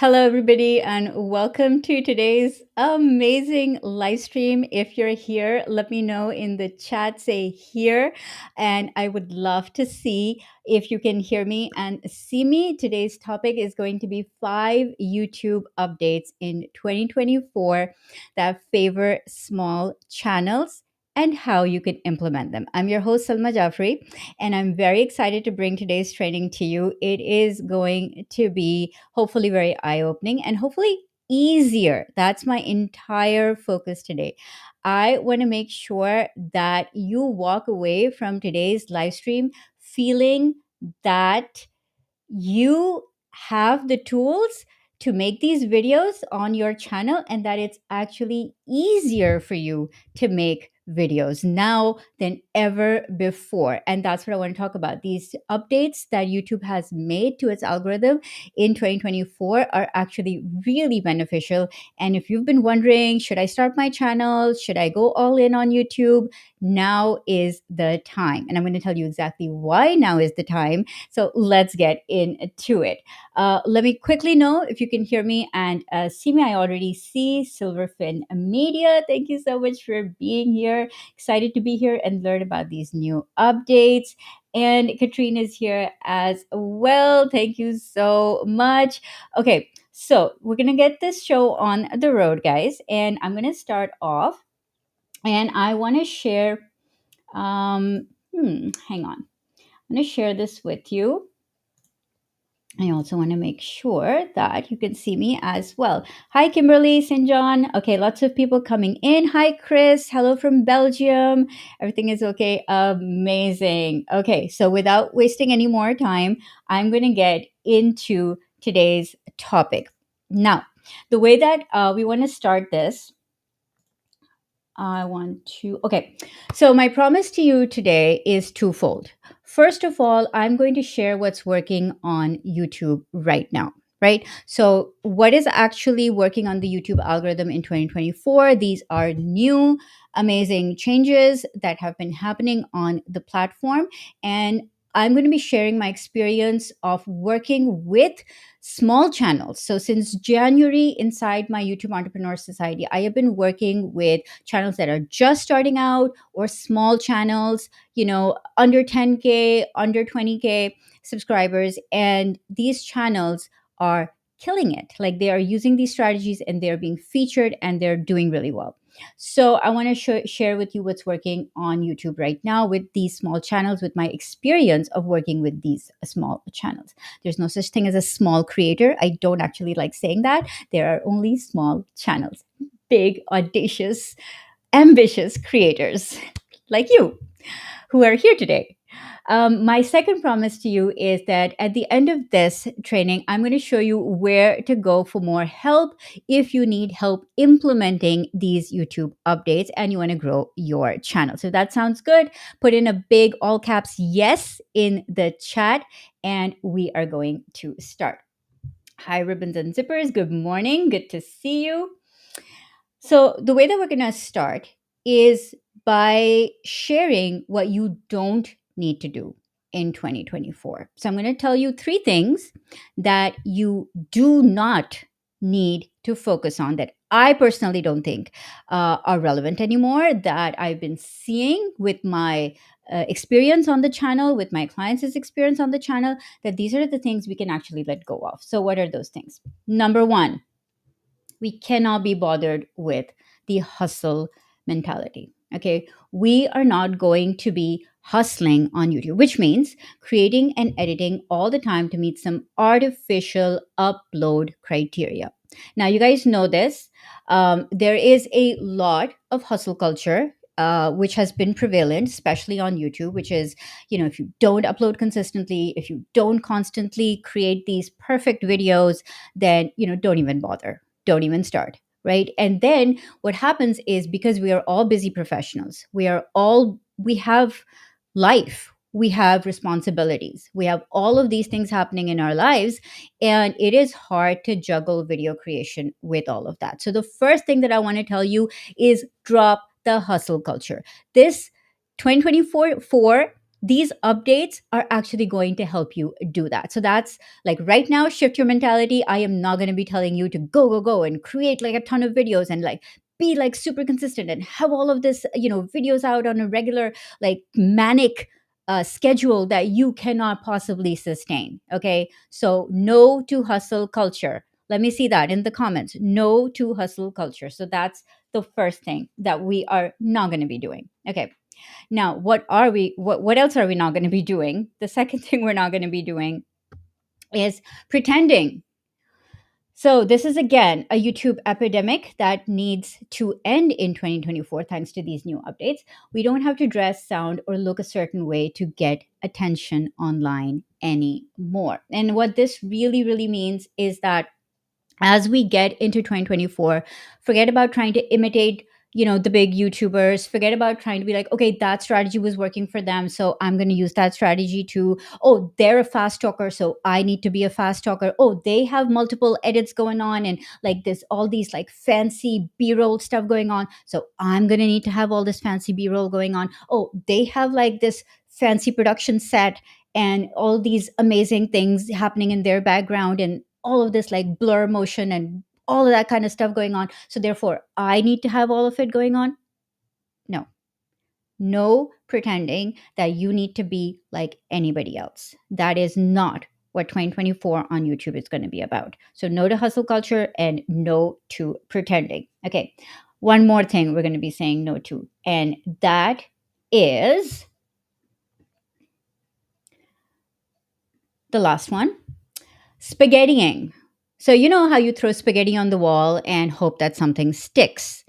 Hello, everybody, and welcome to today's amazing live stream. If you're here, let me know in the chat, say here, and I would love to see if you can hear me and see me. Today's topic is going to be 5 YouTube updates in 2024 that favor small channels and how you can implement them. I'm your host, Salma Jafri, and I'm very excited to bring today's training to you. It is going to be hopefully very eye opening and hopefully easier. That's my entire focus today. I want to make sure that you walk away from today's live stream feeling that you have the tools to make these videos on your channel and that it's actually easier for you to make videos now than ever before. And that's what I want to talk about. These updates that YouTube has made to its algorithm in 2024 are actually really beneficial. And if you've been wondering, should I start my channel? Should I go all in on YouTube? Now is the time. And I'm going to tell you exactly why now is the time, so let's get into it. Let me quickly know if you can hear me and see me. I already see Silverfin Media. Thank you so much for being here. Excited to be here and learn about these new updates. And Katrine is here as well. Thank you so much. Okay, so we're going to get this show on the road, guys. And I'm going to start off and I want to share. Hang on. I'm going to share this with you. I also want to make sure that you can see me as well. Hi, Kimberly, St. John. Okay, lots of people coming in. Hi, Chris. Hello from Belgium. Everything is okay. Amazing. Okay, so without wasting any more time, I'm going to get into today's topic. Now, the way that we want to start this, okay. So, my promise to you today is twofold. First of all, I'm going to share what's working on YouTube right now, right? So, what is actually working on the YouTube algorithm in 2024? These are new, amazing changes that have been happening on the platform. And I'm going to be sharing my experience of working with small channels. So, since January, inside my YouTube Entrepreneur Society, I have been working with channels that are just starting out or small channels, under 10K, under 20K subscribers. And these channels are killing it. Like they are using these strategies and they're being featured and they're doing really well. So I want to share with you what's working on YouTube right now with these small channels, with my experience of working with these small channels. There's no such thing as a small creator. I don't actually like saying that. There are only small channels. Big, audacious, ambitious creators like you who are here today. My second promise to you is that at the end of this training, I'm going to show you where to go for more help if you need help implementing these YouTube updates and you want to grow your channel. So that sounds good. Put in a big all caps yes in the chat, and we are going to start. Hi, ribbons and zippers. Good morning. Good to see you. So, the way that we're going to start is by sharing what you don't need to do in 2024. So, I'm going to tell you 3 things that you do not need to focus on that I personally don't think are relevant anymore, that I've been seeing with my experience on the channel, with my clients' experience on the channel, that these are the things we can actually let go of. So, what are those things? Number one, we cannot be bothered with the hustle mentality. Okay. We are not going to be hustling on YouTube, which means creating and editing all the time to meet some artificial upload criteria. Now, you guys know this. There is a lot of hustle culture. Which has been prevalent, especially on YouTube, which is, if you don't upload consistently, if you don't constantly create these perfect videos, then, don't even bother, don't even start, right? And then what happens is, because we are all busy professionals, we have life, we have responsibilities, we have all of these things happening in our lives, and it is hard to juggle video creation with all of that. So the first thing that I want to tell you is drop the hustle culture. This 2024 These updates are actually going to help you do that. So that's like right now, shift your mentality. I am not going to be telling you to go, go, go and create like a ton of videos and like be like super consistent and have all of this, videos out on a regular, like manic schedule that you cannot possibly sustain. Okay. So, no to hustle culture. Let me see that in the comments. No to hustle culture. So, that's the first thing that we are not going to be doing. Okay. Now, what else are we not going to be doing? The second thing we're not going to be doing is pretending. So, this is again a YouTube epidemic that needs to end in 2024 thanks to these new updates. We don't have to dress, sound, or look a certain way to get attention online anymore. And what this really, really means is that as we get into 2024, forget about trying to imitate, the big YouTubers. Forget about trying to be like, okay, that strategy was working for them, so I'm going to use that strategy too. Oh, they're a fast talker, so I need to be a fast talker. Oh, they have multiple edits going on and like this all these like fancy b-roll stuff going on, so I'm going to need to have all this fancy b-roll going on. Oh, they have like this fancy production set and all these amazing things happening in their background and all of this like blur motion and all of that kind of stuff going on. So therefore, I need to have all of it going on. No, no pretending that you need to be like anybody else. That is not what 2024 on YouTube is going to be about. So no to hustle culture and no to pretending. Okay. One more thing we're going to be saying no to, and that is the last one, spaghettiing. So, you know how you throw spaghetti on the wall and hope that something sticks?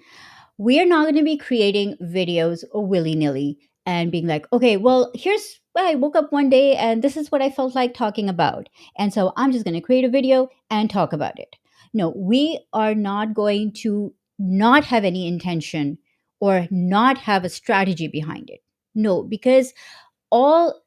We are not going to be creating videos willy nilly and being like, okay, well, here's I woke up one day and this is what I felt like talking about. And so I'm just going to create a video and talk about it. No, we are not going to not have any intention or not have a strategy behind it. No, because all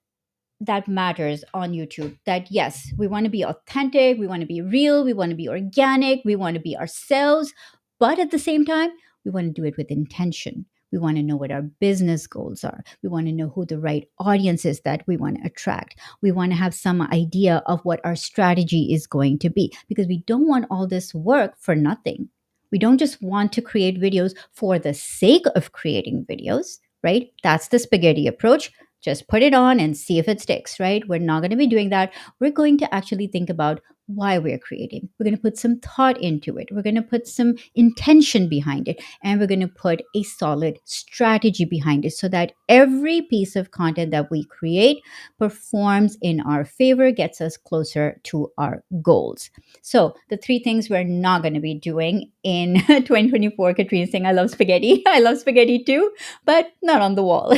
that matters on YouTube, that yes, we want to be authentic, we want to be real, we want to be organic, we want to be ourselves, but at the same time, we want to do it with intention. We want to know what our business goals are. We want to know who the right audience is that we want to attract. We want to have some idea of what our strategy is going to be because we don't want all this work for nothing. We don't just want to create videos for the sake of creating videos, right? That's the spaghetti approach. Just put it on and see if it sticks, right? We're not going to be doing that. We're going to actually think about why we're creating. We're going to put some thought into it. We're going to put some intention behind it. And we're going to put a solid strategy behind it so that every piece of content that we create performs in our favor, gets us closer to our goals. So, the three things we're not going to be doing in 2024, Katrina's saying, I love spaghetti. I love spaghetti too, but not on the wall.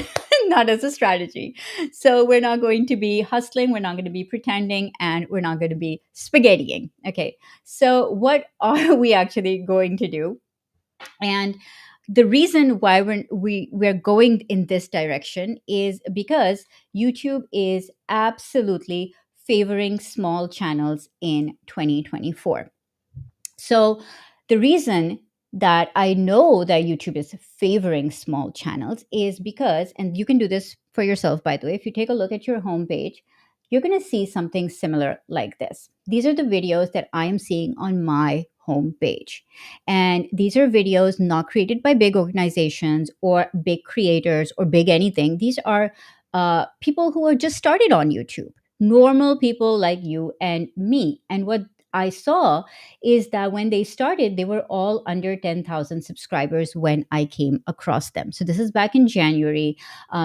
Not as a strategy. So we're not going to be hustling, we're not going to be pretending, and we're not going to be spaghettiing. Okay. So what are we actually going to do? And the reason why we're going in this direction is because YouTube is absolutely favoring small channels in 2024. So the reason that I know that YouTube is favoring small channels is because, and you can do this for yourself, by the way, if you take a look at your homepage, you're going to see something similar like this. These are the videos that I am seeing on my homepage. And these are videos not created by big organizations or big creators or big anything. These are people who are just started on YouTube, normal people like you and me. And what I saw is that when they started, they were all under 10,000 subscribers when I came across them. So this is back in January.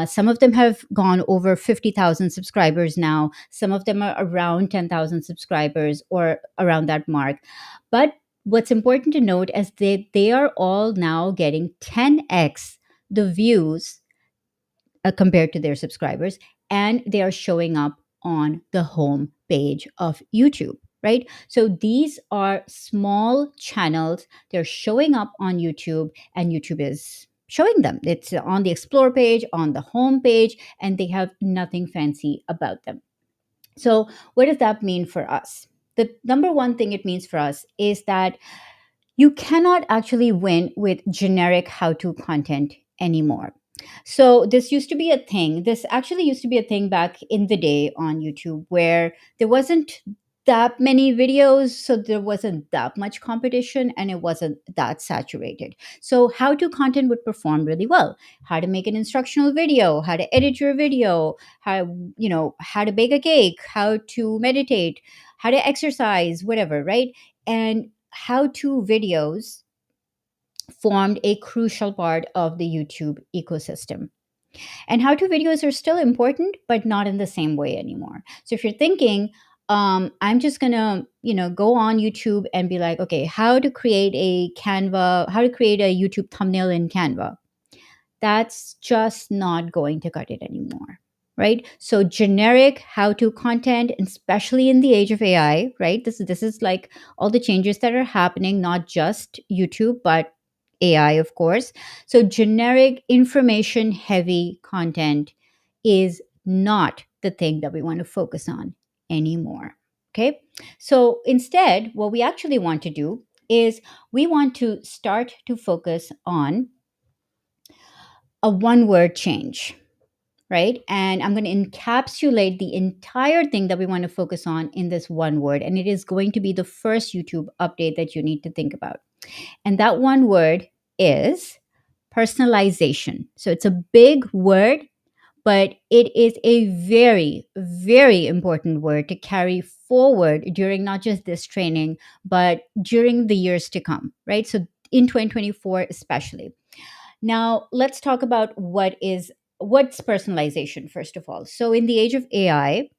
Some of them have gone over 50,000 subscribers now. Some of them are around 10,000 subscribers or around that mark. But what's important to note is that they are all now getting 10x the views compared to their subscribers, and they are showing up on the home page of YouTube, right? So these are small channels. They're showing up on YouTube, and YouTube is showing them. It's on the explore page, on the home page, and they have nothing fancy about them. So, what does that mean for us? The number one thing it means for us is that you cannot actually win with generic how to content anymore. So this used to be a thing. This actually used to be a thing back in the day on YouTube where there wasn't that many videos, so there wasn't that much competition and it wasn't that saturated. So how to content would perform really well. How to make an instructional video, how to edit your video, how to bake a cake, how to meditate, how to exercise, whatever, right? And how to videos formed a crucial part of the YouTube ecosystem. And how to videos are still important, but not in the same way anymore. So if you're thinking, I'm just gonna, go on YouTube and be like, okay, how to create a YouTube thumbnail in Canva, that's just not going to cut it anymore, right? So generic how to content, especially in the age of AI, right? This is like all the changes that are happening, not just YouTube but AI, of course. So generic information heavy content is not the thing that we want to focus on anymore. Okay? So instead, what we actually want to do is we want to start to focus on a one word change, right? And I'm going to encapsulate the entire thing that we want to focus on in this one word. And it is going to be the first YouTube update that you need to think about. And that one word is personalization. So it's a big word, but it is a very, very important word to carry forward during not just this training, but during the years to come, right? So in 2024, especially. Now, let's talk about what's personalization first of all. So in the age of AI,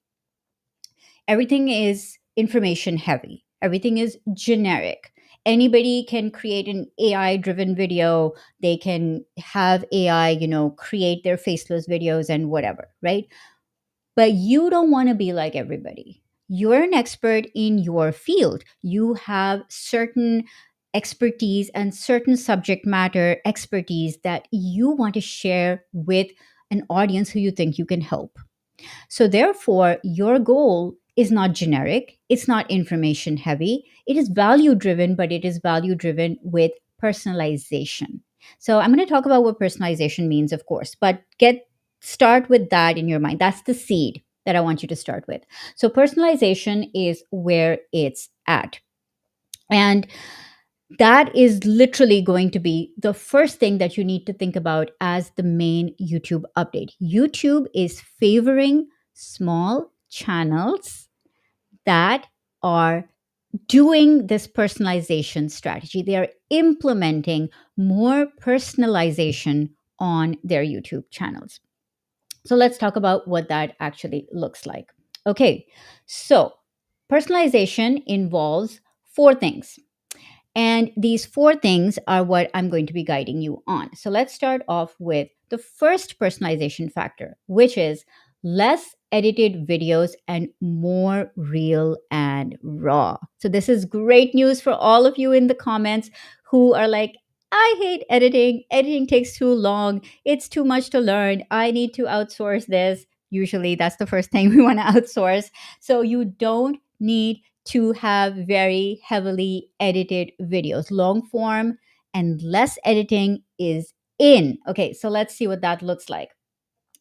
everything is information heavy. Everything is generic. Anybody can create an AI driven video. They can have AI, create their faceless videos and whatever, right? But you don't want to be like everybody. You're an expert in your field. You have certain expertise and certain subject matter expertise that you want to share with an audience who you think you can help. So, therefore, your goal is not generic, it's not information heavy, it is value driven, but it is value driven with personalization. So, I'm going to talk about what personalization means, of course, but start with that in your mind. That's the seed that I want you to start with. So, personalization is where it's at. And that is literally going to be the first thing that you need to think about as the main YouTube update. YouTube is favoring small channels that are doing this personalization strategy. They are implementing more personalization on their YouTube channels. So let's talk about what that actually looks like. Okay, so personalization involves four things. And these four things are what I'm going to be guiding you on. So let's start off with the first personalization factor, which is less edited videos and more real and raw. So this is great news for all of you in the comments who are like, I hate editing. Editing takes too long. It's too much to learn. I need to outsource this. Usually that's the first thing we want to outsource. So you don't need to have very heavily edited videos. Long form and less editing is in. Okay, so let's see what that looks like.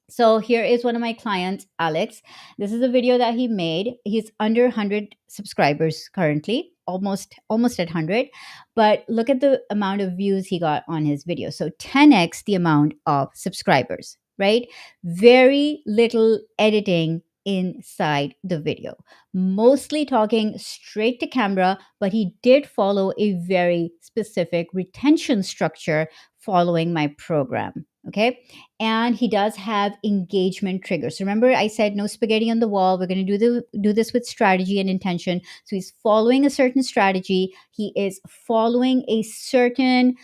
So here is one of my clients, Alex. This is a video that he made. He's under 100 subscribers currently, almost at 100. But look at the amount of views he got on his video. So 10x the amount of subscribers, right? Very little editing inside the video. Mostly talking straight to camera, but he did follow a very specific retention structure following my program. Okay, and he does have engagement triggers. Remember, I said no spaghetti on the wall. We're going to do this with strategy and intention. So he's following a certain strategy. He is following a certain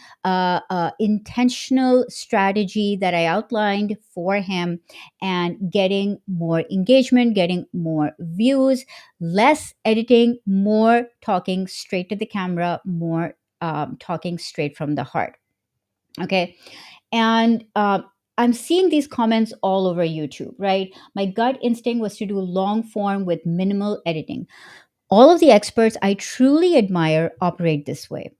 intentional strategy that I outlined for him, and getting more engagement, getting more views, less editing, more talking straight to the camera, more talking straight from the heart. Okay, and I'm seeing these comments all over YouTube, right? My gut instinct was to do long form with minimal editing. All of the experts I truly admire operate this way.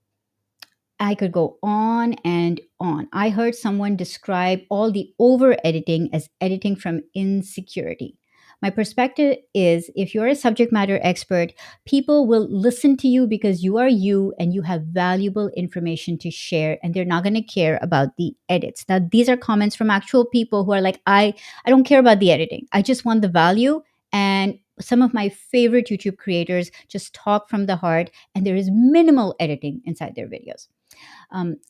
I could go on and on. I heard someone describe all the over editing as editing from insecurity. My perspective is if you're a subject matter expert, people will listen to you because you are you and you have valuable information to share, and they're not going to care about the edits. Now, these are comments from actual people who are like, I don't care about the editing. I just want the value. And some of my favorite YouTube creators just talk from the heart, and there is minimal editing inside their videos.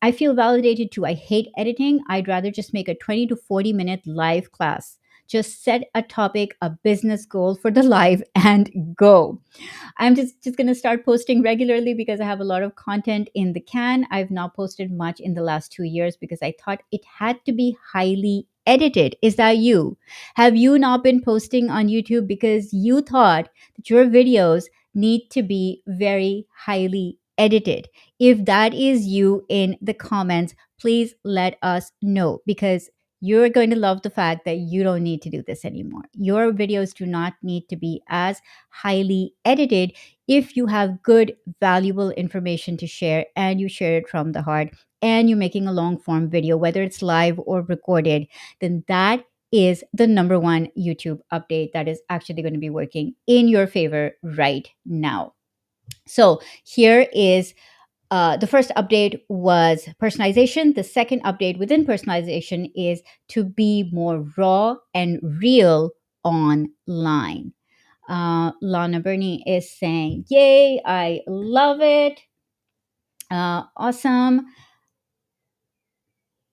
I feel validated too. I hate editing. I'd rather just make a 20 to 40-minute live class. Just set a topic, a business goal for the live, and go. I'm just going to start posting regularly because I have a lot of content in the can. I've not posted much in the last 2 years because I thought it had to be highly edited. Is that you? Have you not been posting on YouTube because you thought that your videos need to be very highly edited? If that is you in the comments, please let us know because you're going to love the fact that you don't need to do this anymore. Your videos do not need to be as highly edited if you have good, valuable information to share and you share it from the heart and you're making a long form video, whether it's live or recorded, then that is the number one YouTube update that is actually going to be working in your favor right now. So here is the first update was personalization. The second update within personalization is to be more raw and real online. Lana Bernie is saying, Yay, I love it. Awesome.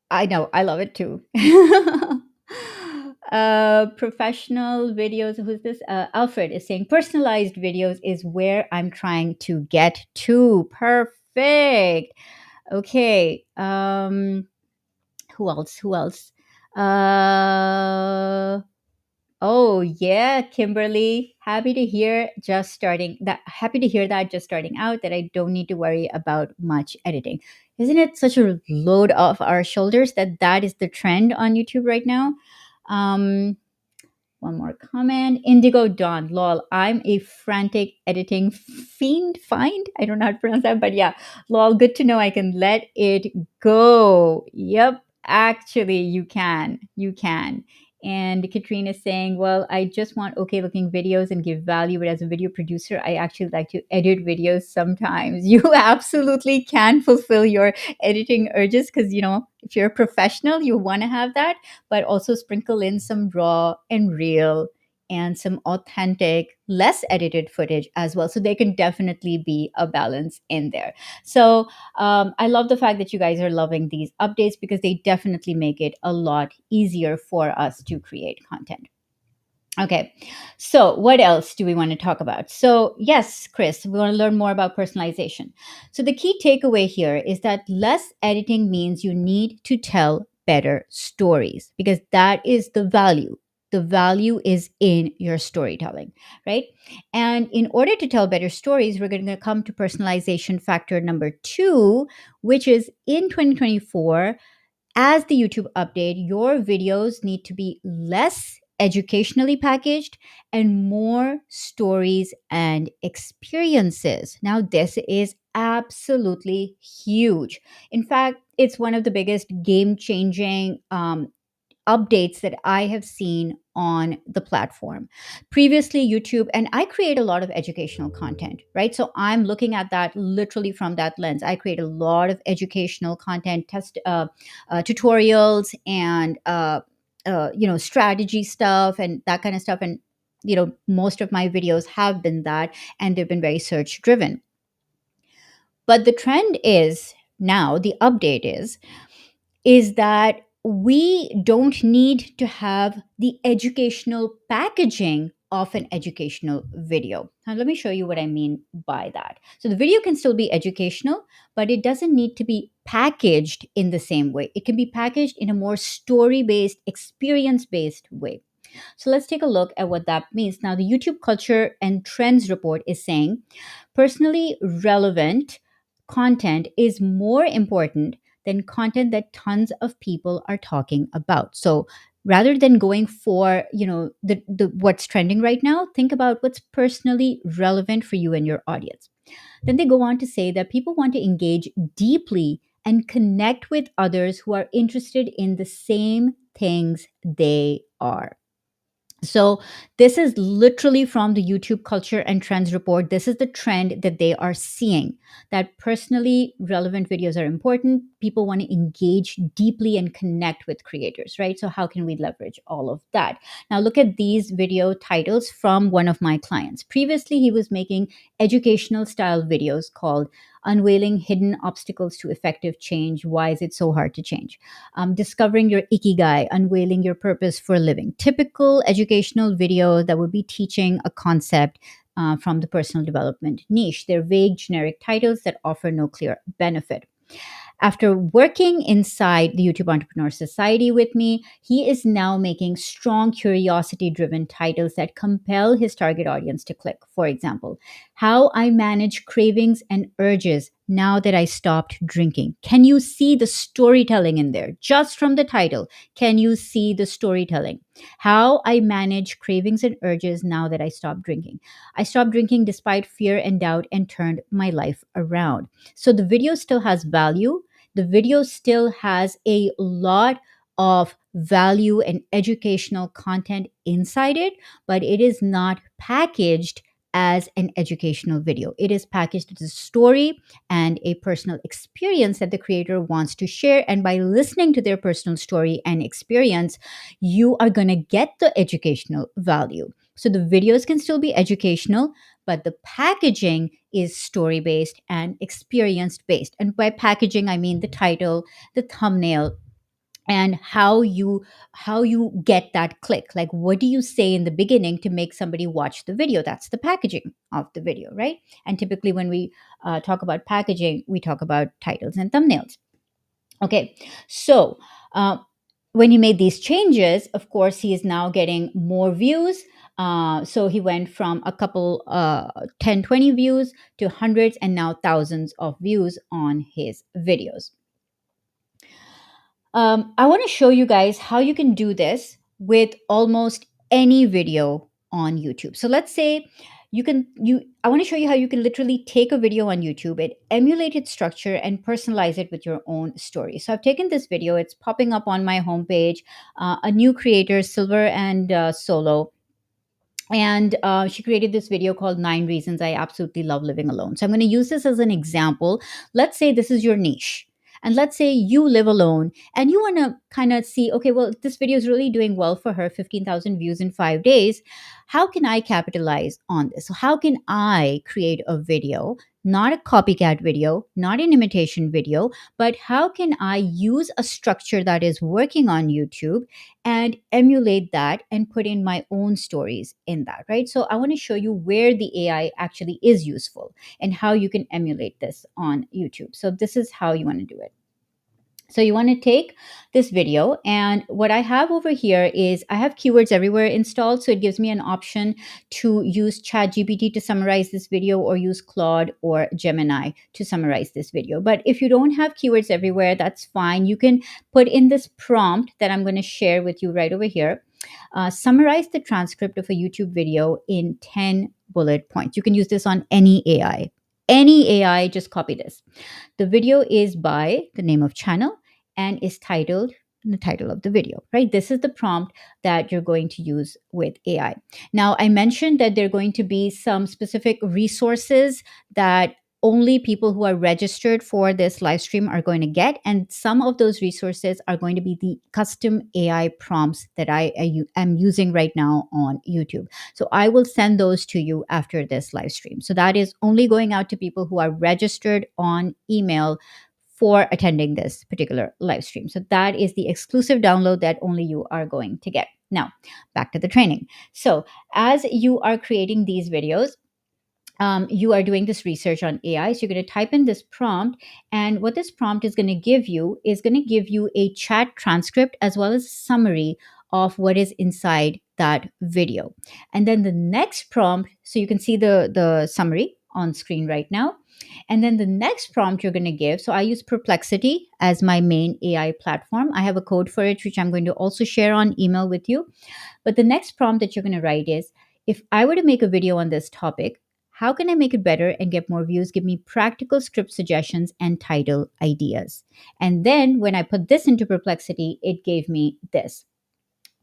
I know, I love it too. Professional videos. Who's this? Alfred is saying, personalized videos is where I'm trying to get to. Perfect. Okay. Who else? Who else? Uh, Oh yeah, Kimberly. Happy to hear that just starting out that I don't need to worry about much editing. Isn't it such a load off our shoulders that that is the trend on YouTube right now? Um, One more comment. Indigo Dawn. Lol. I'm a frantic editing find. I don't know how to pronounce that, but yeah. Lol. Good to know I can let it go. Yep. Actually, you can. You can. And Katrina is saying, well, I just want okay looking videos and give value. But as a video producer, I actually like to edit videos sometimes. You absolutely can fulfill your editing urges because, if you're a professional, you want to have that, but also sprinkle in some raw and real and some authentic, less edited footage as well. So there can definitely be a balance in there. So I love the fact that you guys are loving these updates because they definitely make it a lot easier for us to create content. Okay, so what else do we want to talk about? So, yes, Chris, we want to learn more about personalization. So, the key takeaway here is that less editing means you need to tell better stories because that is the value. The value is in your storytelling, right? And in order to tell better stories, we're going to come to personalization factor number two, which is in 2024 as the YouTube update, your videos need to be less educationally packaged and more stories and experiences. Now, this is absolutely huge. In fact, it's one of the biggest game changing updates that I have seen on the platform. Previously, YouTube, and I create a lot of educational content, right? So I'm looking at that literally from that lens. I create a lot of educational content, tutorials, and strategy stuff and that kind of stuff. And most of my videos have been that, and they've been very search driven. But the trend is now, the update is that we don't need to have the educational packaging of an educational video. Now, let me show you what I mean by that. So, the video can still be educational, but it doesn't need to be packaged in the same way. It can be packaged in a more story based, experience based way. So, let's take a look at what that means. Now, the YouTube Culture and Trends report is saying personally relevant content is more important than content that tons of people are talking about. So rather than going for, the what's trending right now, think about what's personally relevant for you and your audience. Then they go on to say that people want to engage deeply and connect with others who are interested in the same things they are. So, this is literally from the YouTube Culture and Trends report. This is the trend that they are seeing, that personally relevant videos are important. People want to engage deeply and connect with creators, right? So, how can we leverage all of that? Now, look at these video titles from one of my clients. Previously, he was making educational style videos called Unveiling Hidden Obstacles to Effective Change. Why is it so hard to change? Discovering your ikigai, unveiling your purpose for living. Typical educational video that would be teaching a concept from the personal development niche. They're vague, generic titles that offer no clear benefit. After working inside the YouTube Entrepreneur Society with me, he is now making strong curiosity driven titles that compel his target audience to click. For example, How I Manage Cravings and Urges Now That I Stopped Drinking. Can you see the storytelling in there? Just from the title, can you see the storytelling? How I Manage Cravings and Urges Now That I Stopped Drinking. I stopped drinking despite fear and doubt and turned my life around. So the video still has value. The video still has a lot of value and educational content inside it, but it is not packaged as an educational video. It is packaged as a story and a personal experience that the creator wants to share. And by listening to their personal story and experience, you are going to get the educational value. So the videos can still be educational, but the packaging is story based and experience based. And by packaging, I mean the title, the thumbnail, and how you get that click. Like, what do you say in the beginning to make somebody watch the video? That's the packaging of the video, right? And typically when we talk about packaging, we talk about titles and thumbnails. Okay, so uh, when he made these changes, of course, he is now getting more views. So he went from a couple 10, 20 views to hundreds and now thousands of views on his videos. I want to show you guys how you can do this with almost any video on YouTube. So let's say I want to show you how you can literally take a video on YouTube and emulate its structure and personalize it with your own story. So I've taken this video, it's popping up on my homepage, a new creator, Silver and Solo, and she created this video called 9 Reasons I Absolutely Love Living Alone. So I'm going to use this as an example. Let's say this is your niche. And let's say you live alone and you want to kind of see, okay, well, this video is really doing well for her, 15,000 views in 5 days. How can I capitalize on this? So, how can I create a video, not a copycat video, not an imitation video, but how can I use a structure that is working on YouTube and emulate that and put in my own stories in that, right? So I want to show you where the AI actually is useful and how you can emulate this on YouTube. So this is how you want to do it. So you want to take this video, and what I have over here is I have keywords everywhere installed. So it gives me an option to use ChatGPT to summarize this video, or use Claude or Gemini to summarize this video. But if you don't have keywords everywhere, that's fine. You can put in this prompt that I'm going to share with you right over here. Summarize the transcript of a YouTube video in 10 bullet points. You can use this on any AI. Any AI, just copy this. The video is by the name of channel and is titled the title of the video, right? This is the prompt that you're going to use with AI. Now, I mentioned that there are going to be some specific resources that only people who are registered for this live stream are going to get. And some of those resources are going to be the custom AI prompts that I am using right now on YouTube. So I will send those to you after this live stream. So that is only going out to people who are registered on email for attending this particular live stream. So that is the exclusive download that only you are going to get. Now, back to the training. So as you are creating these videos, you are doing this research on AI. So you're going to type in this prompt. And what this prompt is going to give you is going to give you a chat transcript as well as a summary of what is inside that video. And then the next prompt, so you can see the summary on screen right now. And then the next prompt you're going to give, so I use Perplexity as my main AI platform. I have a code for it, which I'm going to also share on email with you. But the next prompt that you're going to write is, if I were to make a video on this topic, How can I make it better and get more views? Give me practical script suggestions and title ideas. And then when I put this into Perplexity, it gave me this.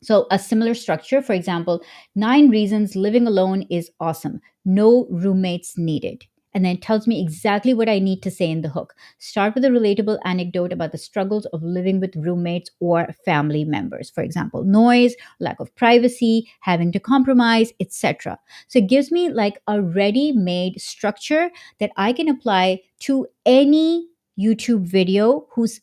So, a similar structure, for example, 9 reasons living alone is awesome. No roommates needed. And then it tells me exactly what I need to say in the hook. Start with a relatable anecdote about the struggles of living with roommates or family members. For example, noise, lack of privacy, having to compromise, etc. So it gives me like a ready made structure that I can apply to any YouTube video who's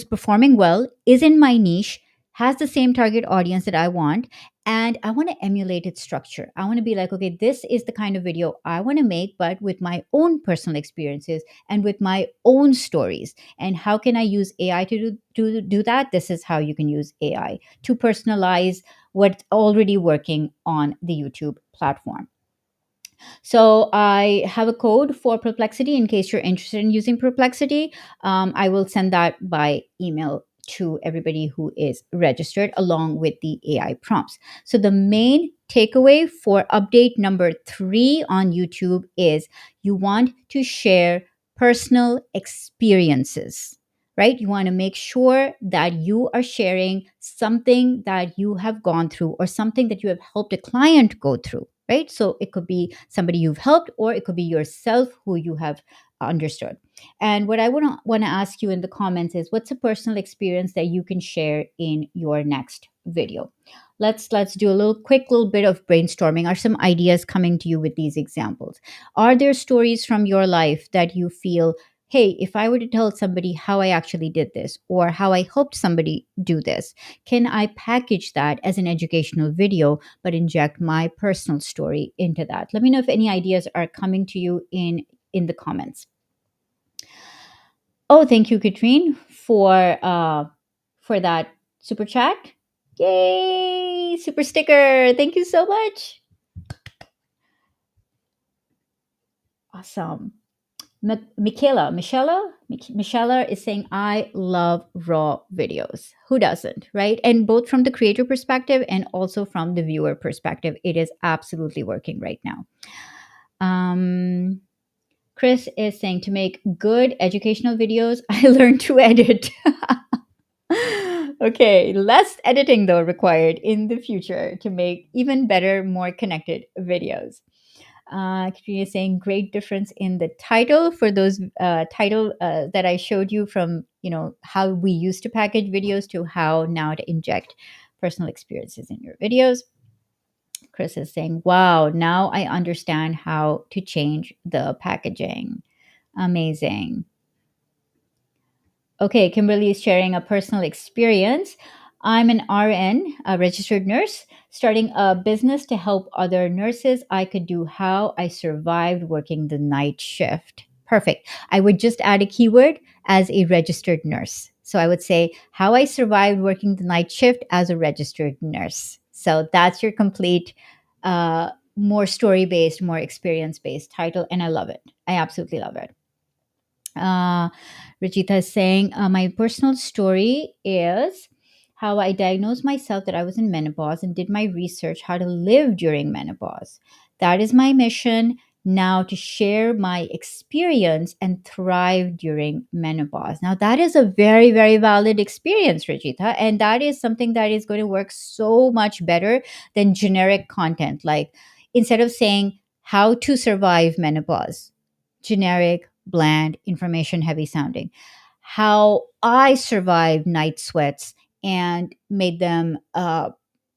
performing well, is in my niche, has the same target audience that I want, and I want to emulate its structure. I want to be like, okay, this is the kind of video I want to make, but with my own personal experiences and with my own stories. And how can I use AI to do that? This is how you can use AI to personalize what's already working on the YouTube platform. So I have a code for Perplexity in case you're interested in using Perplexity. I will send that by email to everybody who is registered along with the AI prompts. So the main takeaway for update number 3 on YouTube is you want to share personal experiences. Right? You want to make sure that you are sharing something that you have gone through or something that you have helped a client go through, right? So it could be somebody you've helped, or it could be yourself who you have understood. And what I want to ask you in the comments is, what's a personal experience that you can share in your next video? Let's do a little bit of brainstorming. Are some ideas coming to you with these examples? Are there stories from your life that you feel, hey, if I were to tell somebody how I actually did this or how I helped somebody do this, can I package that as an educational video but inject my personal story into that? Let me know if any ideas are coming to you in the comments. Oh, thank you, Katrine, for that super chat. Yay, super sticker. Thank you so much. Awesome. Michaela is saying, I love raw videos. Who doesn't, right? And both from the creator perspective and also from the viewer perspective, it is absolutely working right now. Chris is saying, to make good educational videos, I learned to edit. Okay, less editing though required in the future to make even better, more connected videos. Katrina is saying, great difference in the title for those title that I showed you, from how we used to package videos to how now to inject personal experiences in your videos. Chris is saying, wow, now I understand how to change the packaging. Amazing. Okay, Kimberly is sharing a personal experience. I'm an RN, a registered nurse, starting a business to help other nurses. I could do how I survived working the night shift. Perfect. I would just add a keyword as a registered nurse. So I would say how I survived working the night shift as a registered nurse. So that's your complete, more story based, more experience based title. And I love it. I absolutely love it. Uh, Rajita is saying, my personal story is how I diagnosed myself that I was in menopause and did my research how to live during menopause. That is my mission now, to share my experience and thrive during menopause. Now, that is a very, very valid experience, Rajita, and that is something that is going to work so much better than generic content. Like, instead of saying how to survive menopause, generic, bland, information heavy sounding. How I survived night sweats and made them,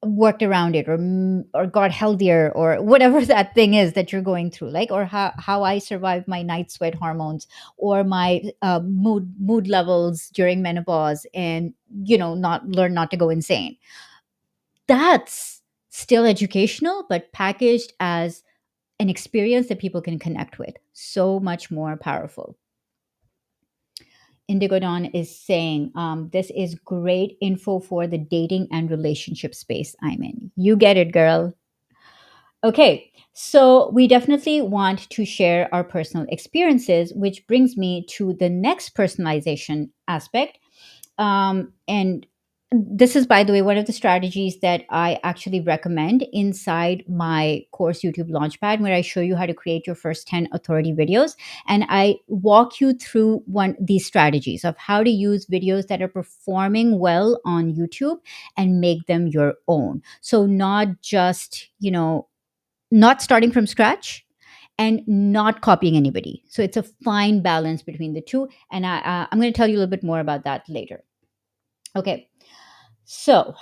worked around it, or got healthier, or whatever that thing is that you're going through, like, or how I survived my night sweat hormones, or my mood levels during menopause, and not to go insane. That's still educational, but packaged as an experience that people can connect with. So much more powerful. Indigo Dawn is saying, this is great info for the dating and relationship space I'm in. You get it, girl. Okay, so we definitely want to share our personal experiences, which brings me to the next personalization aspect. And this is, by the way, one of the strategies that I actually recommend inside my course YouTube Launchpad, where I show you how to create your first 10 authority videos. And I walk you through one these strategies of how to use videos that are performing well on YouTube and make them your own. So not just, not starting from scratch and not copying anybody. So it's a fine balance between the two. And I'm going to tell you a little bit more about that later. Okay. So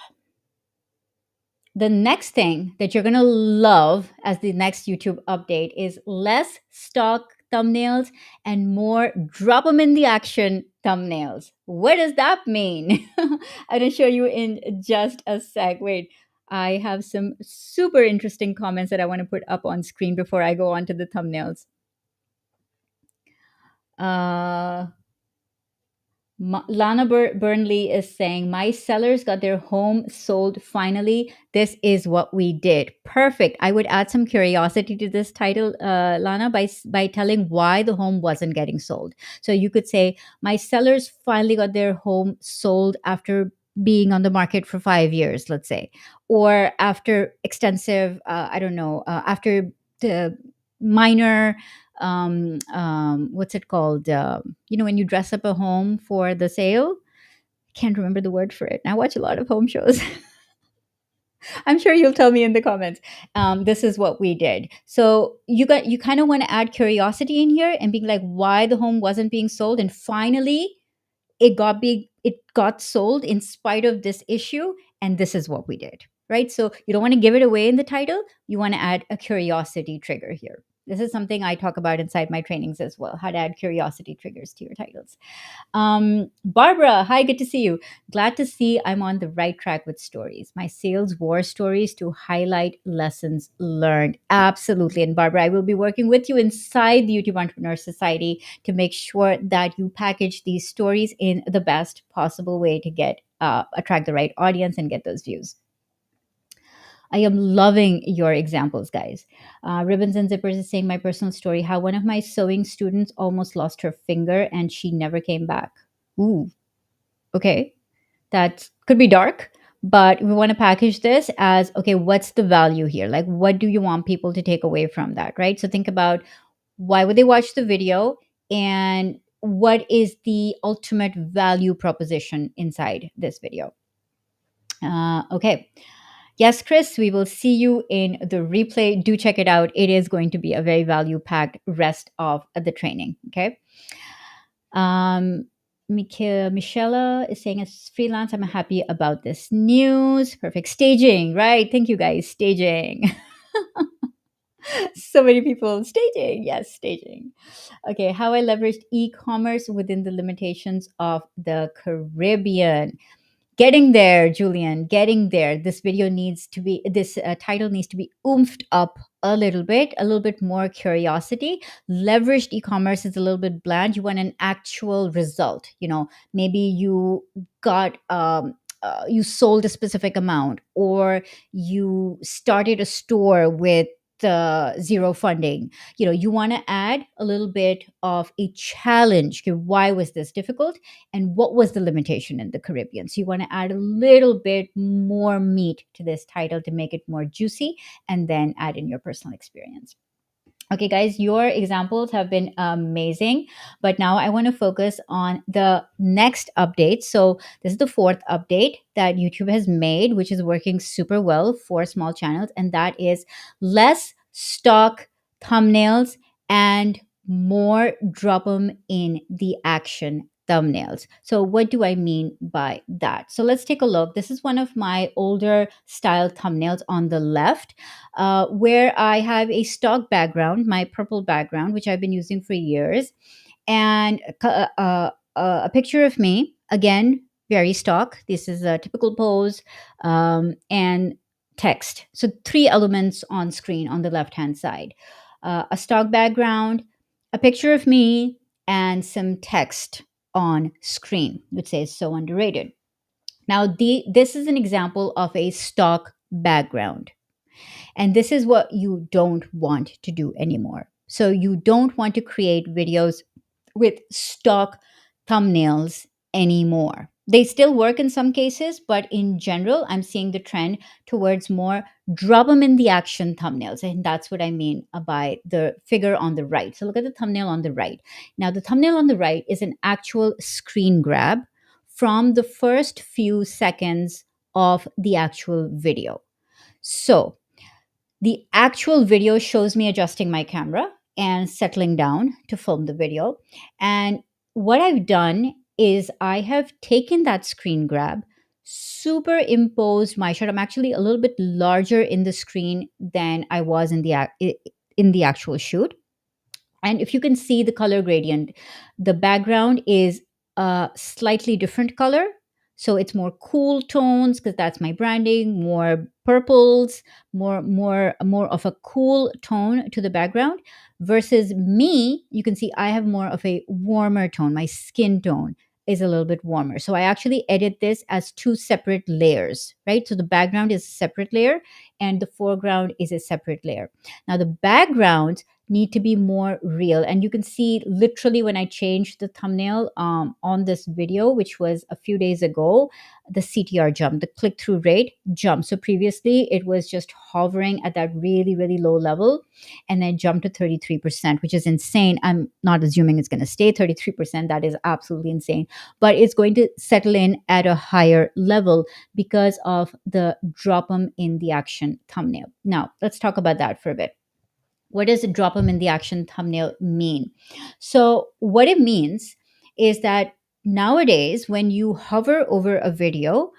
the next thing that you're going to love as the next YouTube update is less stock thumbnails and more drop them in the action thumbnails. What does that mean? I'm going to show you in just a sec. Wait, I have some super interesting comments that I want to put up on screen before I go on to the thumbnails. Uh, Lana Burnley is saying, my sellers got their home sold finally. This is what we did. Perfect. I would add some curiosity to this title, Lana, by telling why the home wasn't getting sold. So you could say, my sellers finally got their home sold after being on the market for 5 years, let's say, or after extensive, I don't know, after the minor what's it called, when you dress up a home for the sale. Can't remember the word for it. I watch a lot of home shows. I'm sure you'll tell me in the comments. This is what we did. So you kind of want to add curiosity in here and being like why the home wasn't being sold, and finally it got sold in spite of this issue, and this is what we did, right? So you don't want to give it away in the title. You want to add a curiosity trigger here. This is something I talk about inside my trainings as well, how to add curiosity triggers to your titles. Barbara, hi, good to see you. Glad to see I'm on the right track with stories. My sales war stories to highlight lessons learned. Absolutely. And Barbara, I will be working with you inside the YouTube Entrepreneur Society to make sure that you package these stories in the best possible way to get attract the right audience and get those views. I am loving your examples, guys. Ribbons and Zippers is saying my personal story, how one of my sewing students almost lost her finger and she never came back. Ooh, okay. That could be dark, but we want to package this as okay, what's the value here? Like, what do you want people to take away from that, right? So think about why would they watch the video and what is the ultimate value proposition inside this video. Okay. Yes, Chris, we will see you in the replay. Do check it out. It is going to be a very value packed rest of the training. Okay. Michelle is saying, as freelance, I'm happy about this news. Perfect. Staging, right? Thank you guys. Staging. So many people. Staging. Yes, staging. Okay. How I leveraged e commerce within the limitations of the Caribbean. Getting there, Julian, getting there. This title needs to be oomphed up a little bit more curiosity. Leveraged e-commerce is a little bit bland. You want an actual result. Maybe you sold a specific amount, or you started a store with zero funding. You want to add a little bit of a challenge. Okay, why was this difficult? And what was the limitation in the Caribbean? So you want to add a little bit more meat to this title to make it more juicy, and then add in your personal experience. Okay, guys, your examples have been amazing. But now I want to focus on the next update. So, this is the fourth update that YouTube has made, which is working super well for small channels. And that is less stock thumbnails and more drop them in the action thumbnails. So, what do I mean by that? So, let's take a look. This is one of my older style thumbnails on the left, where I have a stock background, my purple background, which I've been using for years, and a picture of me, again, very stock. This is a typical pose, and text. So, three elements on screen on the left hand side: a stock background, a picture of me, and some text on screen, which says so underrated. Now, this is an example of a stock background. And this is what you don't want to do anymore. So you don't want to create videos with stock thumbnails anymore. They still work in some cases, but in general, I'm seeing the trend towards more drop them in the action thumbnails. And that's what I mean by the figure on the right. So look at the thumbnail on the right. Now, the thumbnail on the right is an actual screen grab from the first few seconds of the actual video. So the actual video shows me adjusting my camera and settling down to film the video. And what I've done is I have taken that screen grab, superimposed my shot. I'm actually a little bit larger in the screen than I was in in the actual shoot. And if you can see the color gradient, the background is a slightly different color. So it's more cool tones because that's my branding, more purples, more of a cool tone to the background versus me, you can see I have more of a warmer tone. My skin tone is a little bit warmer. So I actually edit this as two separate layers, right? So the background is a separate layer and the foreground is a separate layer. Now the background need to be more real. And you can see literally when I changed the thumbnail on this video, which was a few days ago, the CTR jumped, the click through rate jumped. So previously it was just hovering at that really, really low level and then jumped to 33%, which is insane. I'm not assuming it's going to stay 33%. That is absolutely insane. But it's going to settle in at a higher level because of the drop 'em in the action thumbnail. Now, let's talk about that for a bit. What does drop them in the action thumbnail mean? So, what it means is that nowadays, when you hover over a video,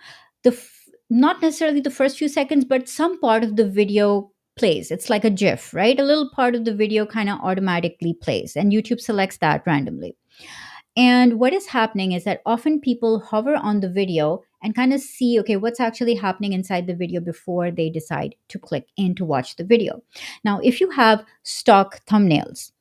not necessarily the first few seconds, but some part of the video plays. It's like a GIF, right? A little part of the video kind of automatically plays, and YouTube selects that randomly. And what is happening is that often people hover on the video and kind of see, okay, what's actually happening inside the video before they decide to click in to watch the video. Now, if you have stock thumbnails,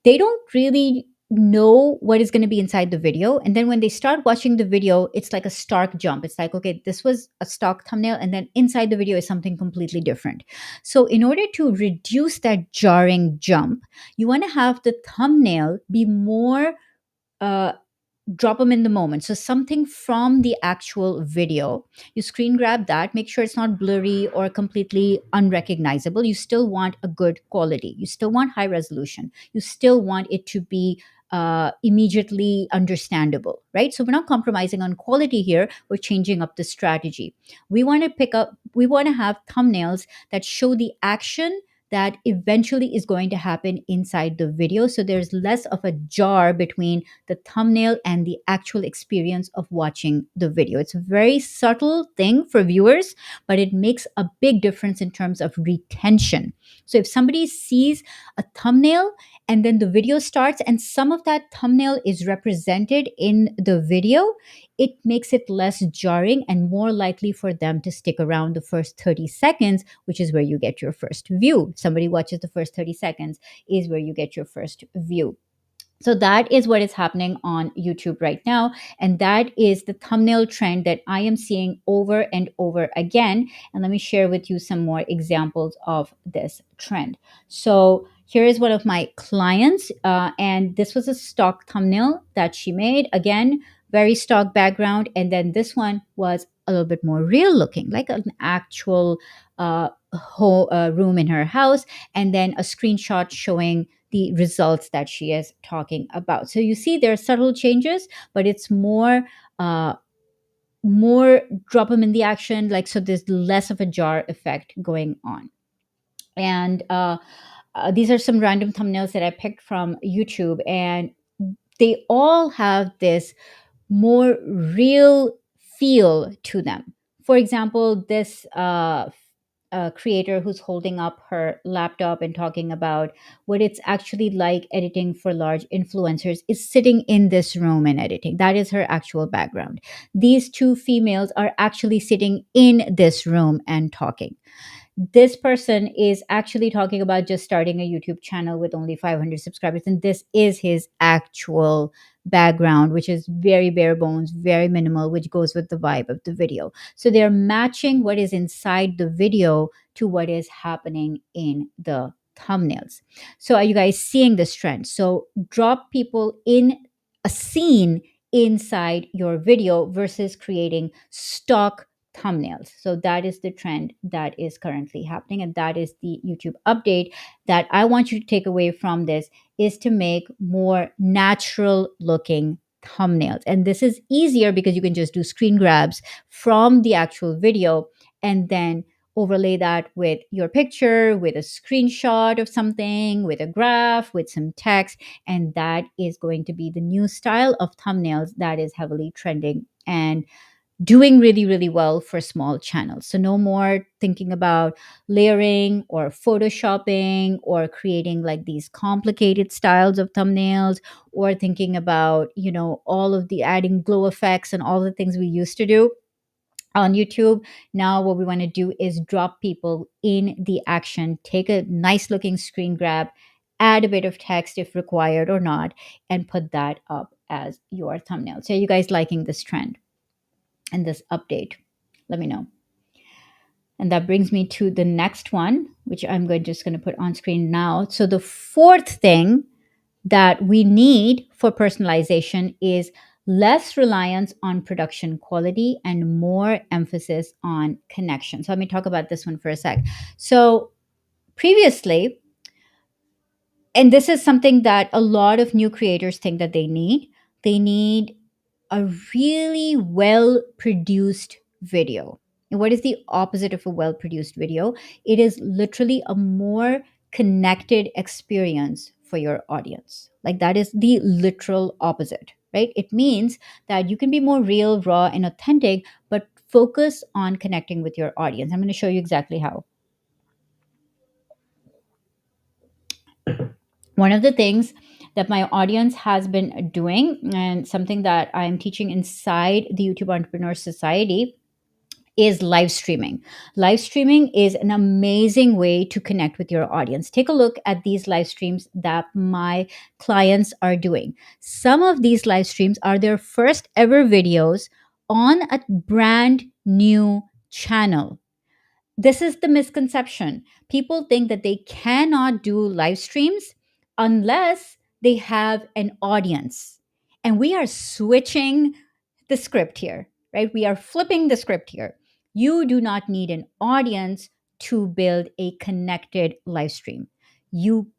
they don't really know what is going to be inside the video. And then when they start watching the video, it's like a stark jump. It's like, okay, this was a stock thumbnail, and then inside the video is something completely different. So, in order to reduce that jarring jump, you want to have the thumbnail be more uh, drop them in the moment. So something from the actual video, you screen grab that, make sure it's not blurry or completely unrecognizable. You still want a good quality. You still want high resolution. You still want it to be immediately understandable, right? So we're not compromising on quality here. We're changing up the strategy. We want to have thumbnails that show the action that eventually is going to happen inside the video. So there's less of a jar between the thumbnail and the actual experience of watching the video. It's a very subtle thing for viewers, but it makes a big difference in terms of retention. So if somebody sees a thumbnail and then the video starts and some of that thumbnail is represented in the video, it makes it less jarring and more likely for them to stick around the first 30 seconds, which is where you get your first view. If somebody watches the first 30 seconds is where you get your first view. So that is what is happening on YouTube right now. And that is the thumbnail trend that I am seeing over and over again. And let me share with you some more examples of this trend. So here is one of my clients. And this was a stock thumbnail that she made. Again, very stock background. And then this one was a little bit more real looking, like an actual room in her house. And then a screenshot showing the results that she is talking about. So you see there are subtle changes, but it's uh, more drop them in the action. Like, so there's less of a jar effect going on. And these are some random thumbnails that I picked from YouTube, and they all have this more real feel to them. For example, this creator who's holding up her laptop and talking about what it's actually like editing for large influencers is sitting in this room and editing. That is her actual background. These two females are actually sitting in this room and talking. This person is actually talking about just starting a YouTube channel with only 500 subscribers. And this is his actual background, which is very bare bones, very minimal, which goes with the vibe of the video. So they're matching what is inside the video to what is happening in the thumbnails. So are you guys seeing this trend? So drop people in a scene inside your video versus creating stock thumbnails. So that is the trend that is currently happening, and that is the YouTube update that I want you to take away from this, is to make more natural looking thumbnails. And this is easier because you can just do screen grabs from the actual video and then overlay that with your picture, with a screenshot of something, with a graph, with some text. And that is going to be the new style of thumbnails that is heavily trending and doing really, really well for small channels. So no more thinking about layering or photoshopping or creating like these complicated styles of thumbnails, or thinking about, all of the adding glow effects and all the things we used to do on YouTube. Now, what we want to do is drop people in the action, take a nice looking screen grab, add a bit of text if required or not, and put that up as your thumbnail. So, are you guys liking this trend and this update? Let me know. And that brings me to the next one, which just going to put on screen now. So, the fourth thing that we need for personalization is less reliance on production quality and more emphasis on connection. So let me talk about this one for a sec. So previously, and this is something that a lot of new creators think that they need a really well produced video. And what is the opposite of a well produced video? It is literally a more connected experience for your audience. Like, that is the literal opposite, right? It means that you can be more real, raw, and authentic, but focus on connecting with your audience. I'm going to show you exactly how. One of the things that my audience has been doing, and something that I'm teaching inside the YouTube Entrepreneur Society, is live streaming. Live streaming is an amazing way to connect with your audience. Take a look at these live streams that my clients are doing. Some of these live streams are their first ever videos on a brand new channel. This is the misconception. People think that they cannot do live streams unless they have an audience. And we are switching the script here, right? We are flipping the script here. You do not need an audience to build a connected live stream. You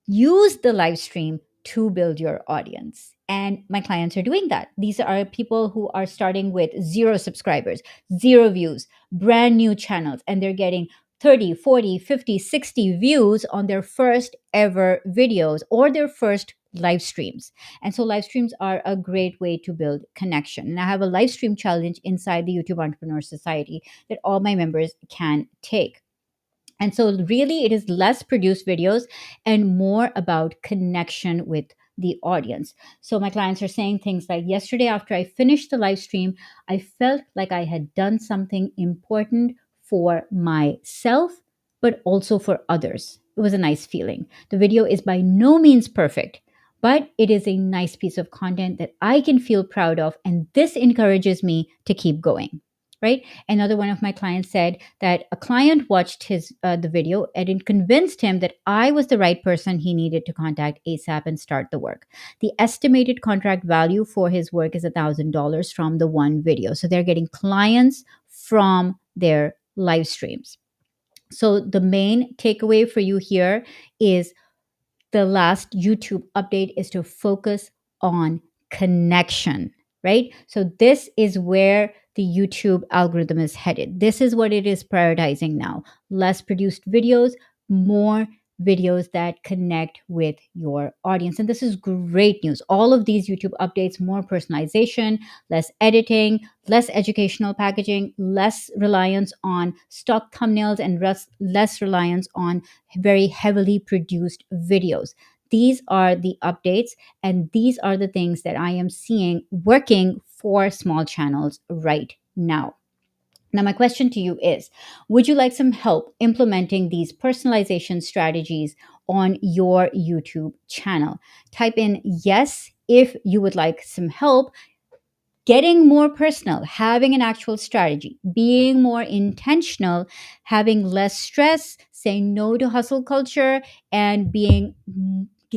use the live stream to build your audience. And my clients are doing that. These are people who are starting with 0 subscribers, 0 views, brand new channels, and they're getting 30, 40, 50, 60 views on their first ever videos or their first live streams. And so live streams are a great way to build connection. And I have a live stream challenge inside the YouTube Entrepreneur Society that all my members can take. And so, really, it is less produced videos and more about connection with the audience. So, my clients are saying things like, yesterday, after I finished the live stream, I felt like I had done something important for myself, but also for others. It was a nice feeling. The video is by no means perfect, but it is a nice piece of content that I can feel proud of. And this encourages me to keep going. Right. Another one of my clients said that a client watched the video and it convinced him that I was the right person he needed to contact ASAP and start the work. The estimated contract value for his work is $1,000 from the one video. So they're getting clients from their live streams. So the main takeaway for you here is the last YouTube update is to focus on connection, right? So this is where the YouTube algorithm is headed. This is what it is prioritizing now. Less produced videos, more videos that connect with your audience. And this is great news. All of these YouTube updates, more personalization, less editing, less educational packaging, less reliance on stock thumbnails, and less reliance on very heavily produced videos. These are the updates, and these are the things that I am seeing working for small channels right now. Now, my question to you is, would you like some help implementing these personalization strategies on your YouTube channel? Type in yes if you would like some help getting more personal, having an actual strategy, being more intentional, having less stress, saying no to hustle culture, and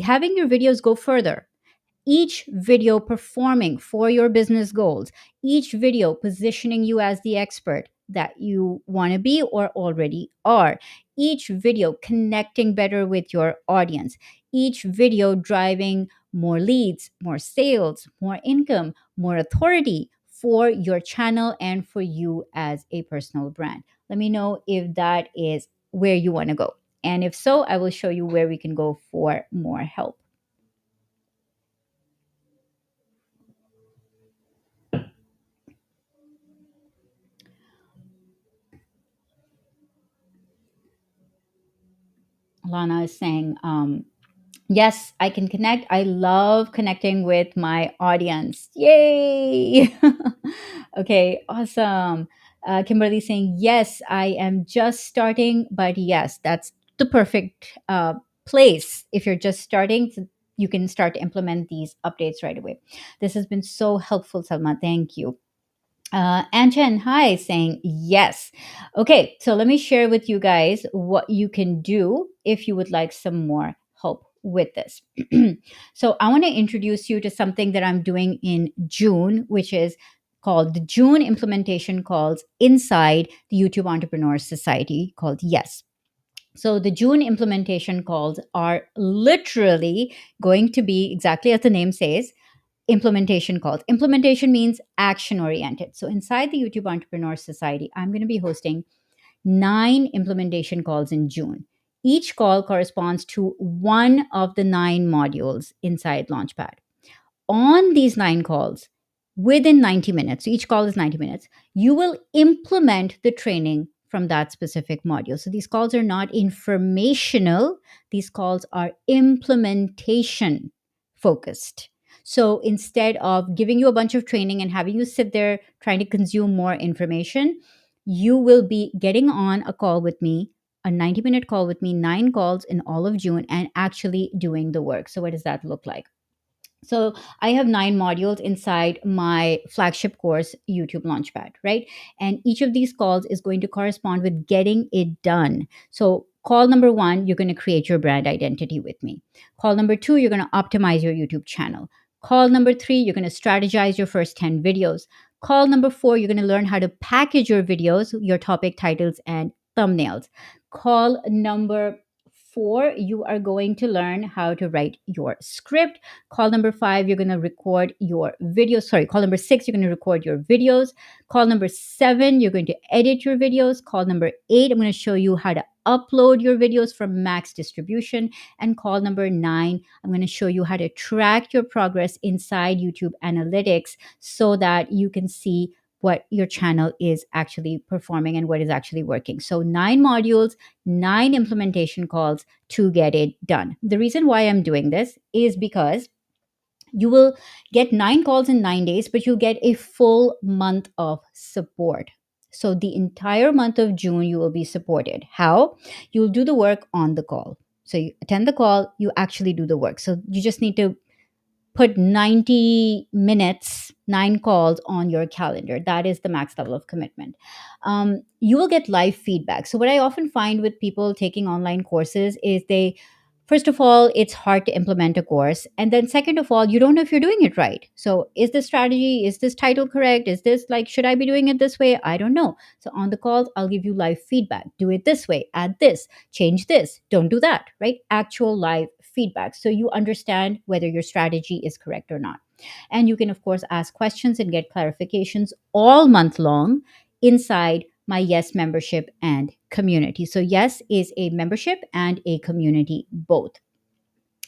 having your videos go further. each video performing for your business goals, each video positioning you as the expert that you want to be or already are, each video connecting better with your audience, each video driving more leads, more sales, more income, more authority for your channel and for you as a personal brand. Let me know if that is where you want to go. And if so, I will show you where we can go for more help. Lana is saying, yes, I can connect. I love connecting with my audience. Yay! Okay, awesome. Kimberly saying, yes, I am just starting, but yes, that's the perfect place. If you're just starting, you can start to implement these updates right away. This has been so helpful, Salma. Thank you. Anchen, hi, saying yes. Okay, so let me share with you guys what you can do if you would like some more help with this. So, I want to introduce you to something that I'm doing in June, which is called the June implementation calls inside the YouTube Entrepreneurs Society called Yes. So, the June implementation calls are literally going to be exactly as the name says, implementation calls. Implementation means action oriented. So inside the YouTube Entrepreneur Society, I'm going to be hosting 9 implementation calls in June. Each call corresponds to one of the 9 modules inside Launchpad. On these 9 calls, within 90 minutes, so each call is 90 minutes, you will implement the training from that specific module. So these calls are not informational, these calls are implementation focused. So instead of giving you a bunch of training and having you sit there trying to consume more information, you will be getting on a call with me, a 90-minute call with me, 9 calls in all of June, and actually doing the work. So, what does that look like? So I have 9 modules inside my flagship course, YouTube Launchpad, right? And each of these calls is going to correspond with getting it done. So call number 1, you're going to create your brand identity with me. Call number 2, you're going to optimize your YouTube channel. Call number 3, you're going to strategize your first 10 videos. Call number 4, you're going to learn how to package your videos, your topic titles, and thumbnails. Call number 4, you are going to learn how to write your script. Call number 5, you're going to record your videos. Sorry, call number 6, you're going to record your videos. Call number 7, you're going to edit your videos. Call number 8, I'm going to show you how to upload your videos from max distribution. And call number 9, I'm going to show you how to track your progress inside YouTube Analytics so that you can see what your channel is actually performing and what is actually working. So 9 modules, 9 implementation calls to get it done. The reason why I'm doing this is because you will get 9 calls in 9 days, but you'll get a full month of support. So the entire month of June, you will be supported. How? You'll do the work on the call. So you attend the call, you actually do the work. So you just need to put 90 minutes, 9 calls on your calendar. That is the max level of commitment. You will get live feedback. So, what I often find with people taking online courses is first of all, it's hard to implement a course. And then, second of all, you don't know if you're doing it right. So, is this strategy, is this title correct? Is this like, should I be doing it this way? I don't know. So, on the calls, I'll give you live feedback. Do it this way, add this, change this, don't do that, right? Actual live feedback. So, you understand whether your strategy is correct or not. And you can, of course, ask questions and get clarifications all month long inside my Yes membership and community. So, Yes is a membership and a community both.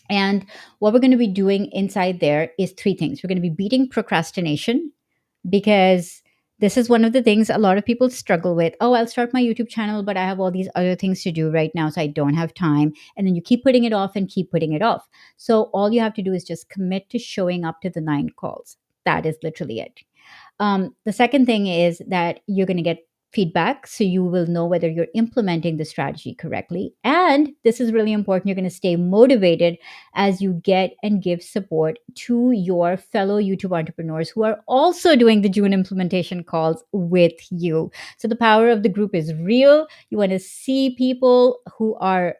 And what we're going to be doing inside there is 3 things. We're going to be beating procrastination because this is one of the things a lot of people struggle with. Oh, I'll start my YouTube channel, but I have all these other things to do right now, so I don't have time. And then you keep putting it off and keep putting it off. So all you have to do is just commit to showing up to the 9 calls. That is literally it. The second thing is that you're going to get feedback, so you will know whether you're implementing the strategy correctly. And this is really important, you're going to stay motivated as you get and give support to your fellow YouTube entrepreneurs who are also doing the June implementation calls with you. So the power of the group is real. You want to see people who are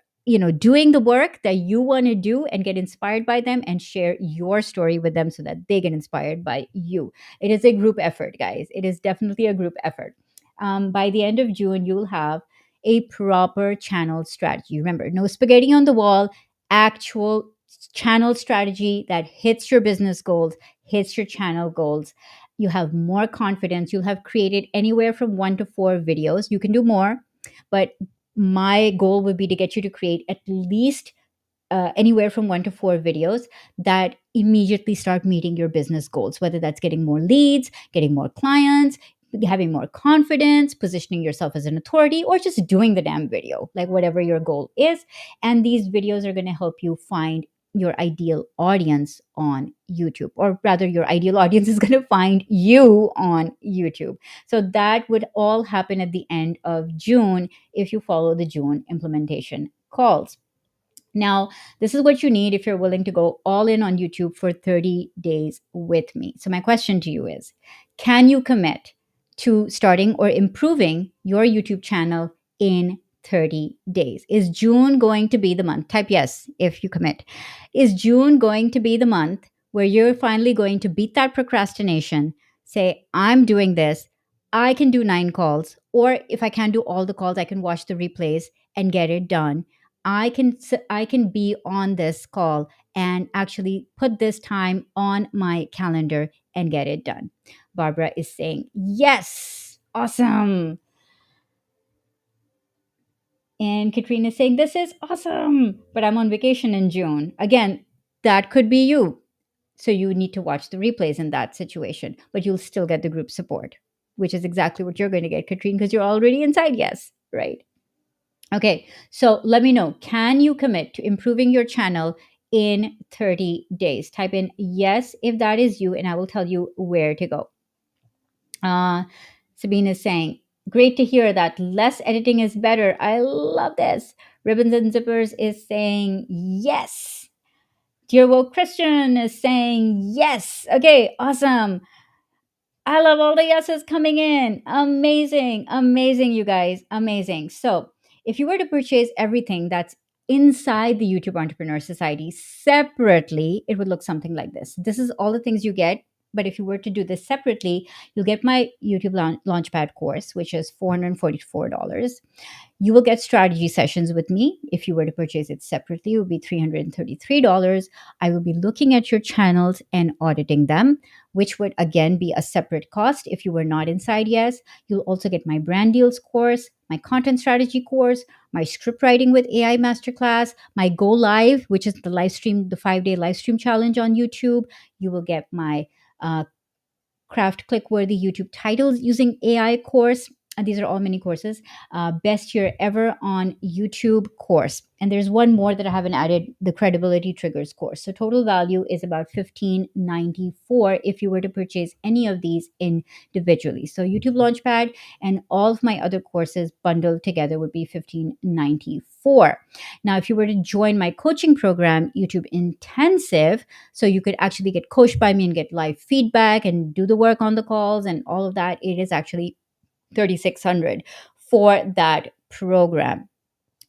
doing the work that you want to do and get inspired by them and share your story with them so that they get inspired by you. It is a group effort, guys. It is definitely a group effort. By the end of June, you'll have a proper channel strategy. Remember, no spaghetti on the wall, actual channel strategy that hits your business goals, hits your channel goals. You have more confidence. You'll have created anywhere from 1 to 4 videos. You can do more, but my goal would be to get you to create at least anywhere from 1 to 4 videos that immediately start meeting your business goals, whether that's getting more leads, getting more clients, having more confidence, positioning yourself as an authority, or just doing the damn video, like whatever your goal is. And these videos are going to help you find your ideal audience on YouTube, or rather, your ideal audience is going to find you on YouTube. So that would all happen at the end of June if you follow the June implementation calls. Now, this is what you need if you're willing to go all in on YouTube for 30 days with me. So, my question to you is, can you commit to starting or improving your YouTube channel in 30 days? Is June going to be the month? Type yes if you commit. Is June going to be the month where you're finally going to beat that procrastination? Say, I'm doing this. I can do 9 calls, or if I can't do all the calls, I can watch the replays and get it done. I can be on this call and actually put this time on my calendar and get it done. Barbara is saying yes. Awesome. And Katrina is saying this is awesome, but I'm on vacation in June. Again, that could be you. So you need to watch the replays in that situation, but you'll still get the group support, which is exactly what you're going to get, Katrina, because you're already inside yes, right? Okay, so let me know. Can you commit to improving your channel in 30 days? Type in yes if that is you, and I will tell you where to go. Sabine is saying, great to hear that less editing is better. I love this. Ribbons and Zippers is saying yes. Dear Woke Christian is saying yes. Okay, awesome. I love all the yeses coming in. Amazing, amazing, you guys. Amazing. So, if you were to purchase everything that's inside the YouTube Entrepreneur Society separately, it would look something like this. This is all the things you get. But if you were to do this separately, you'll get my YouTube Launchpad course, which is $444. You will get strategy sessions with me. If you were to purchase it separately, it would be $333. I will be looking at your channels and auditing them, which would again be a separate cost if you were not inside Yes. You'll also get my brand deals course, my content strategy course, my script writing with AI masterclass, my Go Live, which is the live stream, the 5-day live stream challenge on YouTube. You will get my craft click-worthy YouTube titles using AI course. And these are all mini courses. Best year ever on YouTube course. And there's one more that I haven't added, the credibility triggers course. So total value is about $15.94 if you were to purchase any of these individually. So YouTube Launchpad and all of my other courses bundled together would be $15.94. Now, if you were to join my coaching program, YouTube Intensive, so you could actually get coached by me and get live feedback and do the work on the calls and all of that, it is actually $3,600 for that program.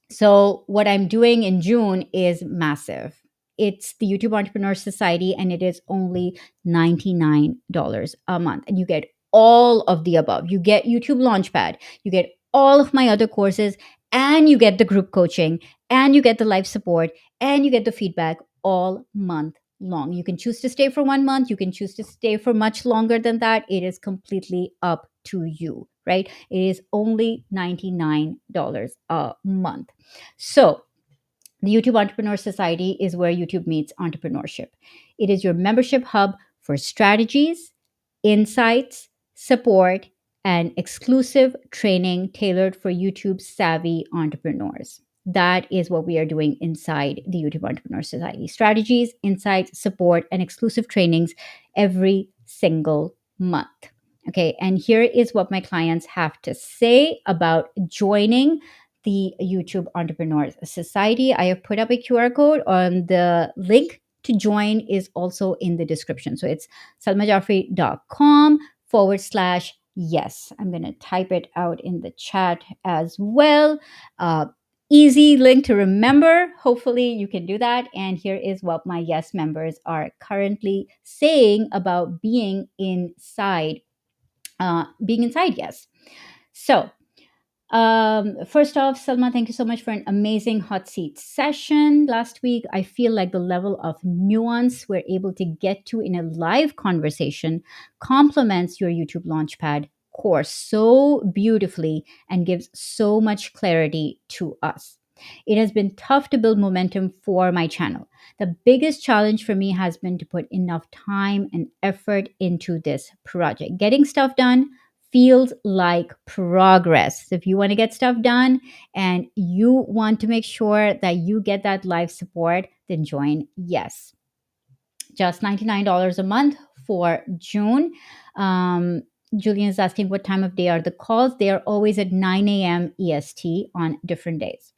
So what I'm doing in June is massive. It's the YouTube Entrepreneur Society, and it is only $99 a month. And you get all of the above. You get YouTube Launchpad, you get all of my other courses, and you get the group coaching, and you get the live support, and you get the feedback all month long. You can choose to stay for 1 month. You can choose to stay for much longer than that. It is completely up to you, right? It is only $99 a month. So, the YouTube Entrepreneur Society is where YouTube meets entrepreneurship. It is your membership hub for strategies, insights, support, and exclusive training tailored for YouTube savvy entrepreneurs. That is what we are doing inside the YouTube Entrepreneur Society. Strategies, insights, support, and exclusive trainings every single month. Okay, and here is what my clients have to say about joining the YouTube Entrepreneurs Society. I have put up a QR code on the link to join is also in the description. So it's salmajafri.com/yes. I'm going to type it out in the chat as well. easy link to remember. Hopefully, you can do that. And here is what my Yes members are currently saying about being inside Yes. So, first off, Salma, thank you so much for an amazing hot seat session last week. I feel like the level of nuance we're able to get to in a live conversation complements your YouTube Launchpad course so beautifully and gives so much clarity to us. It has been tough to build momentum for my channel. The biggest challenge for me has been to put enough time and effort into this project. Getting stuff done feels like progress. So if you want to get stuff done and you want to make sure that you get that live support, then join Yes. Just $99 a month for June. Um, Julian is asking what time of day are the calls. They are always at 9 a.m. EST on different days.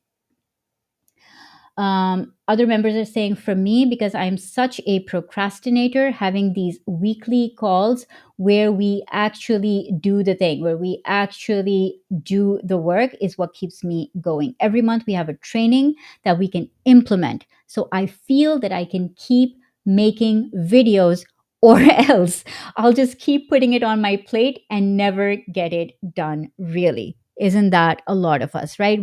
Other members are saying, for me, because I'm such a procrastinator, having these weekly calls where we actually do the thing, where we actually do the work, is what keeps me going. Every month we have a training that we can implement. So I feel that I can keep making videos, or else I'll just keep putting it on my plate and never get it done, really. Isn't that a lot of us, right?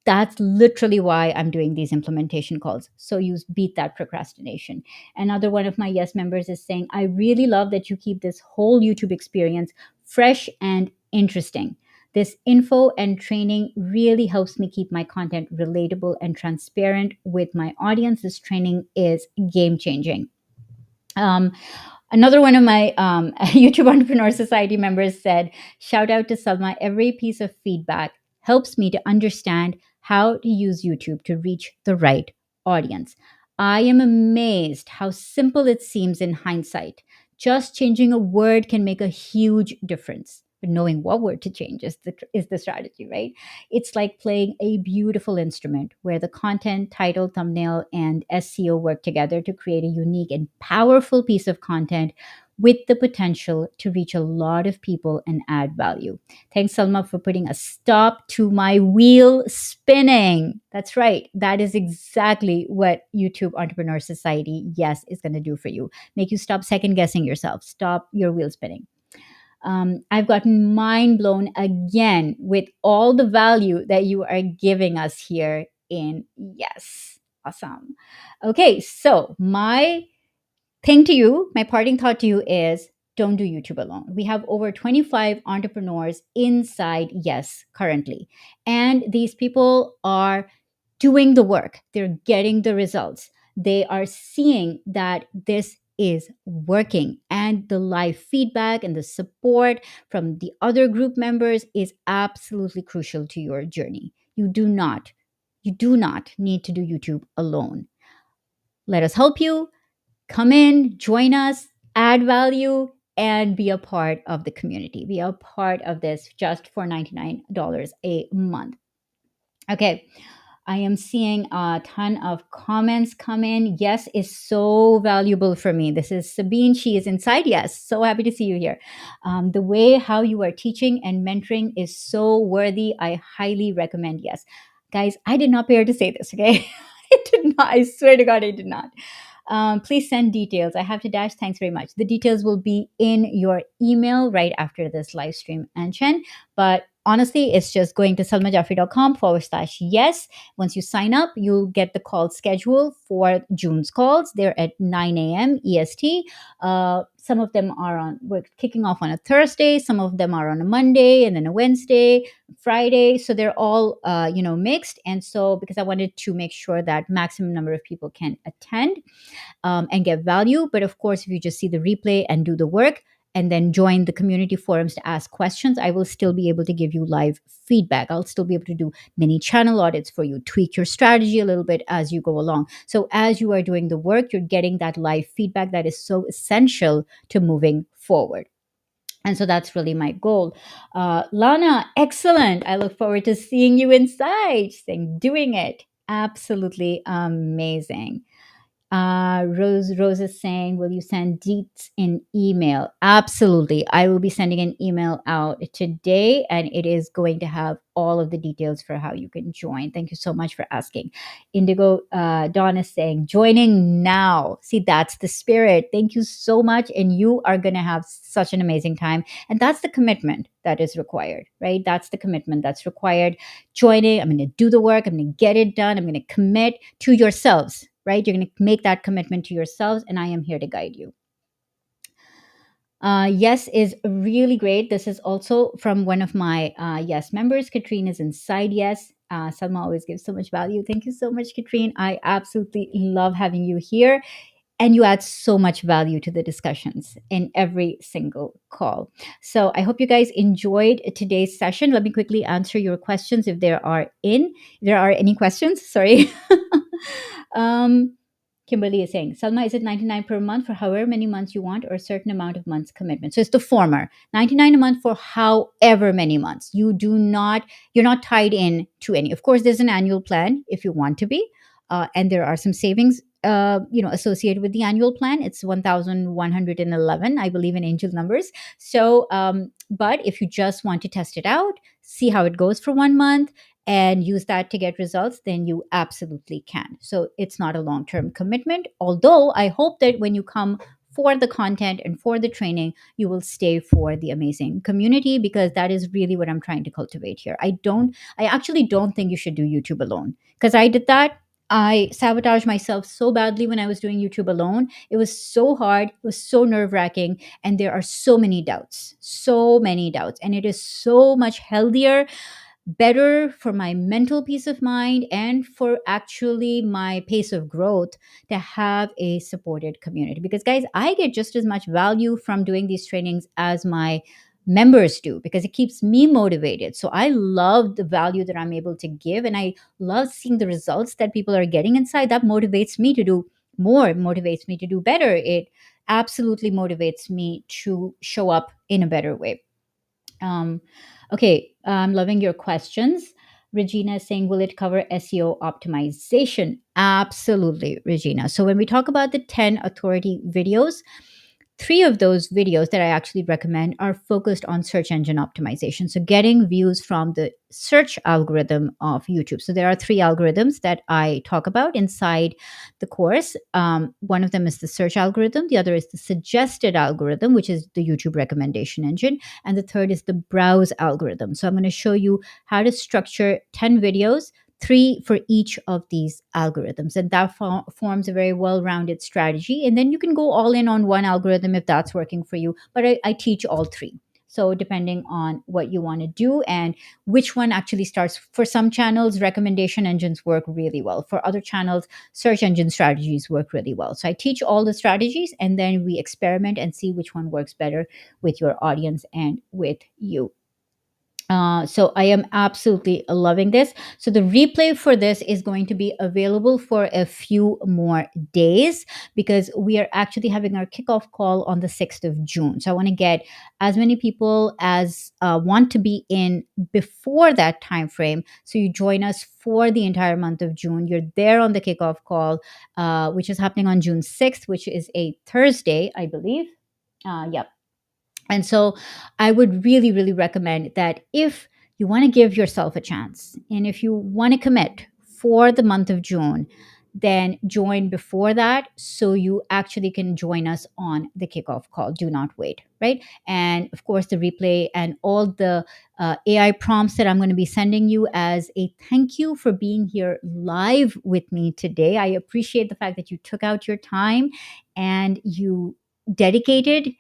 That's literally why I'm doing these implementation calls. So you beat that procrastination. Another one of my Yes members is saying, I really love that you keep this whole YouTube experience fresh and interesting. This info and training really helps me keep my content relatable and transparent with my audience. This training is game changing. Um, Another one of my YouTube Entrepreneur Society members said, shout out to Salma. Every piece of feedback helps me to understand how to use YouTube to reach the right audience. I am amazed how simple it seems in hindsight. Just changing a word can make a huge difference. But knowing what word to change is the strategy, right? It's like playing a beautiful instrument where the content, title, thumbnail, and SEO work together to create a unique and powerful piece of content with the potential to reach a lot of people and add value. Thanks, Salma, for putting a stop to my wheel spinning. That's right. That is exactly what YouTube Entrepreneur Society, yes, is going to do for you. Make you stop second guessing yourself, stop your wheel spinning. I've gotten mind blown again with all the value that you are giving us here in Yes. Awesome. Okay, so my parting thought to you is, don't do YouTube alone. We have over 25 entrepreneurs inside Yes currently. And these people are doing the work, they're getting the results. They are seeing that this is working, and the live feedback and the support from the other group members is absolutely crucial to your journey. You do not need to do YouTube alone. Let us help you. Come in, join us, add value, and be a part of the community. Be a part of this just for $99 a month. Okay, I am seeing a ton of comments come in. Yes is so valuable for me. This is Sabine. She is inside. Yes, so happy to see you here. The way how you are teaching and mentoring is so worthy. I highly recommend Yes. Guys, I did not prepare to say this, okay? I did not. I swear to God, I did not. Please send details. I have to dash. Thanks very much. The details will be in your email right after this live stream, Anshan. But honestly, it's just going to salmajafri.com/yes. Once you sign up, you'll get the call schedule for June's calls. They're at 9 a.m. EST. Some of them we're kicking off on a Thursday. Some of them are on a Monday and then a Wednesday, Friday. So they're all, mixed. And so because I wanted to make sure that maximum number of people can attend and get value. But of course, if you just see the replay and do the work, and then join the community forums to ask questions, I will still be able to give you live feedback. I'll still be able to do mini channel audits for you, tweak your strategy a little bit as you go along. So as you are doing the work, you're getting that live feedback that is so essential to moving forward. And so that's really my goal. Lana, excellent. I look forward to seeing you inside. Saying, doing it. Absolutely amazing. Rose is saying, will you send deets in email? Absolutely. I will be sending an email out today, and it is going to have all of the details for how you can join. Thank you so much for asking. Indigo Dawn is saying, joining now. See, that's the spirit. Thank you so much. And you are going to have such an amazing time. And that's the commitment that is required, right? That's the commitment that's required. Joining, I'm going to do the work, I'm going to get it done, I'm going to commit to yourselves, right? You're going to make that commitment to yourselves, and I am here to guide you. Yes is really great. This is also from one of my Yes members. Katrine is inside Yes. Salma always gives so much value. Thank you so much, Katrine. I absolutely love having you here. And you add so much value to the discussions in every single call. So I hope you guys enjoyed today's session. Let me quickly answer your questions if there are any questions. Sorry. um, Kimberly is saying, Salma, is it 99 per month for however many months you want or a certain amount of months commitment? So it's the former, 99 a month for however many months. You're not tied in to any. Of course, there's an annual plan if you want to be, and there are some savings, associated with the annual plan. It's 1,111, I believe, in angel numbers. So, but if you just want to test it out, see how it goes for 1 month, and use that to get results, then you absolutely can. So it's not a long term commitment. Although I hope that when you come for the content and for the training, you will stay for the amazing community, because that is really what I'm trying to cultivate here. I actually don't think you should do YouTube alone, because I did that. I sabotaged myself so badly when I was doing YouTube alone. It was so hard, it was so nerve wracking, and there are so many doubts, so many doubts. And it is so much healthier, better for my mental peace of mind, and for actually my pace of growth, to have a supported community. Because, guys, I get just as much value from doing these trainings as my members do, because it keeps me motivated. So I love the value that I'm able to give, and I love seeing the results that people are getting inside. That motivates me to do more, motivates me to do better. It absolutely motivates me to show up in a better way. um, okay, I'm loving your questions. Regina is saying, will it cover SEO optimization? Absolutely, Regina. So when we talk about the 10 authority videos, three of those videos that I actually recommend are focused on search engine optimization. So getting views from the search algorithm of YouTube. So there are three algorithms that I talk about inside the course. One of them is the search algorithm. The other is the suggested algorithm, which is the YouTube recommendation engine. And the third is the browse algorithm. So I'm going to show you how to structure 10 videos, three for each of these algorithms, and that forms a very well-rounded strategy. And then you can go all in on one algorithm if that's working for you, but I teach all three. So depending on what you want to do and which one actually starts. For some channels, recommendation engines work really well. For other channels, search engine strategies work really well. So I teach all the strategies, and then we experiment and see which one works better with your audience and with you. So I am absolutely loving this. So the replay for this is going to be available for a few more days, because we are actually having our kickoff call on the 6th of June. So I want to get as many people as want to be in before that time frame. So you join us for the entire month of June. You're there on the kickoff call, which is happening on June 6th, which is a Thursday, I believe. Yep. And so I would really, really recommend that if you want to give yourself a chance, and if you want to commit for the month of June, then join before that, so you actually can join us on the kickoff call. Do not wait, right? And of course, the replay and all the AI prompts that I'm going to be sending you as a thank you for being here live with me today. I appreciate the fact that you took out your time and you dedicated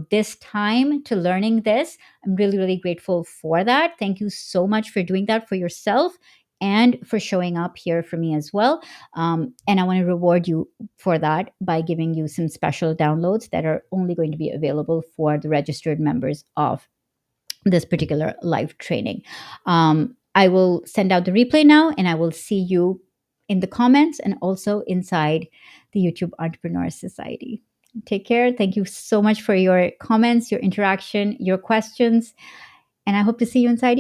this time to learning this. I'm really, really grateful for that. Thank you so much for doing that for yourself and for showing up here for me as well. And I want to reward you for that by giving you some special downloads that are only going to be available for the registered members of this particular live training. I will send out the replay now, and I will see you in the comments and also inside the YouTube Entrepreneur Society. Take care. Thank you so much for your comments, your interaction, your questions, and I hope to see you inside.